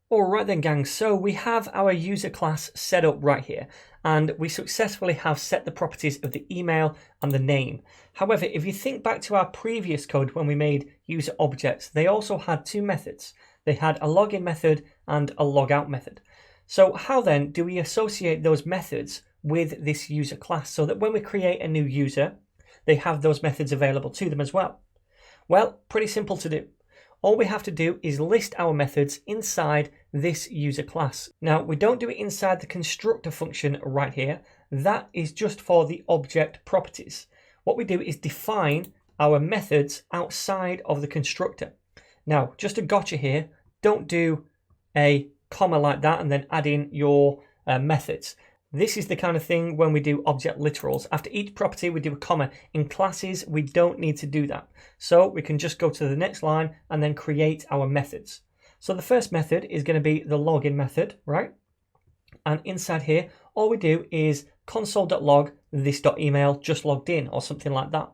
Alright then gang, so we have our user class set up right here, and we successfully have set the properties of the email and the name. However, if you think back to our previous code when we made user objects, they also had two methods. They had a login method and a logout method. So how then do we associate those methods with this user class so that when we create a new user, they have those methods available to them as well? Well, pretty simple to do. All we have to do is list our methods inside this user class. Now, we don't do it inside the constructor function right here. That is just for the object properties. What we do is define our methods outside of the constructor. Now, just a gotcha here, don't do a comma like that and then add in your methods. This is the kind of thing when we do object literals. After each property, we do a comma. In classes, we don't need to do that. So we can just go to the next line and then create our methods. So the first method is going to be the login method, right? And inside here, all we do is console.log this.email just logged in or something like that.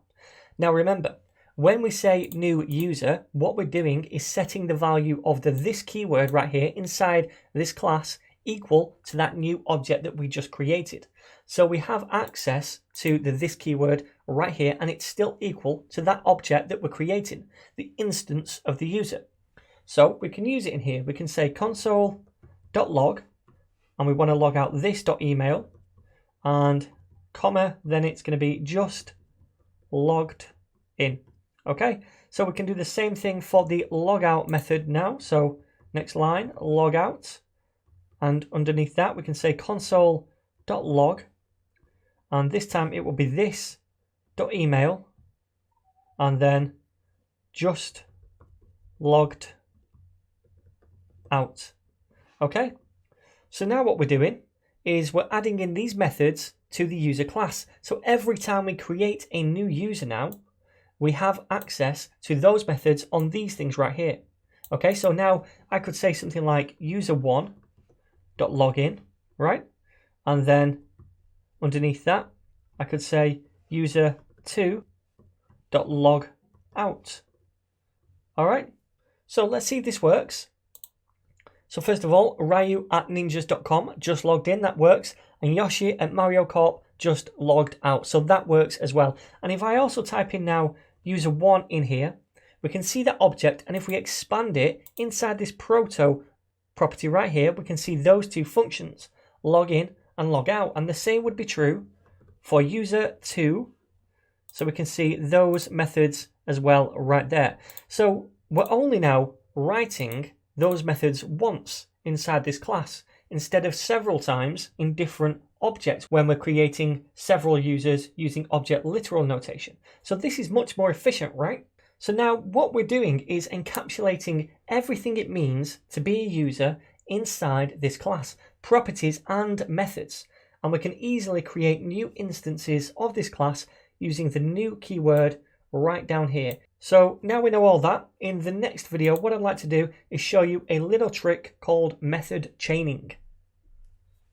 Now remember, when we say new user, what we're doing is setting the value of the this keyword right here inside this class equal to that new object that we just created. So we have access to the this keyword right here, and it's still equal to that object that we're creating, the instance of the user. So we can use it in here. We can say console.log, and we want to log out this.email, and comma, then it's going to be just logged in. Okay, so we can do the same thing for the logout method now. So next line, logout. And underneath that, we can say console.log, and this time it will be this.email, and then just logged out. Okay, so now what we're doing is we're adding in these methods to the user class. So every time we create a new user now, we have access to those methods on these things right here. Okay, so now I could say something like user1.login, right? And then underneath that, I could say user2.logout. All right, so let's see if this works. So first of all, Ryu at ninjas.com just logged in, that works. And Yoshi at Mario Corp just logged out, so that works as well. And if I also type in now user1 in here, we can see that object, and if we expand it inside this proto property right here, we can see those two functions, log in and log out, and the same would be true for user2. So we can see those methods as well right there. So we're only now writing those methods once inside this class instead of several times in different objects when we're creating several users using object literal notation. So this is much more efficient, right? So now what we're doing is encapsulating everything it means to be a user inside this class, properties and methods. And we can easily create new instances of this class using the new keyword right down here. So now we know all that, in the next video, what I'd like to do is show you a little trick called method chaining.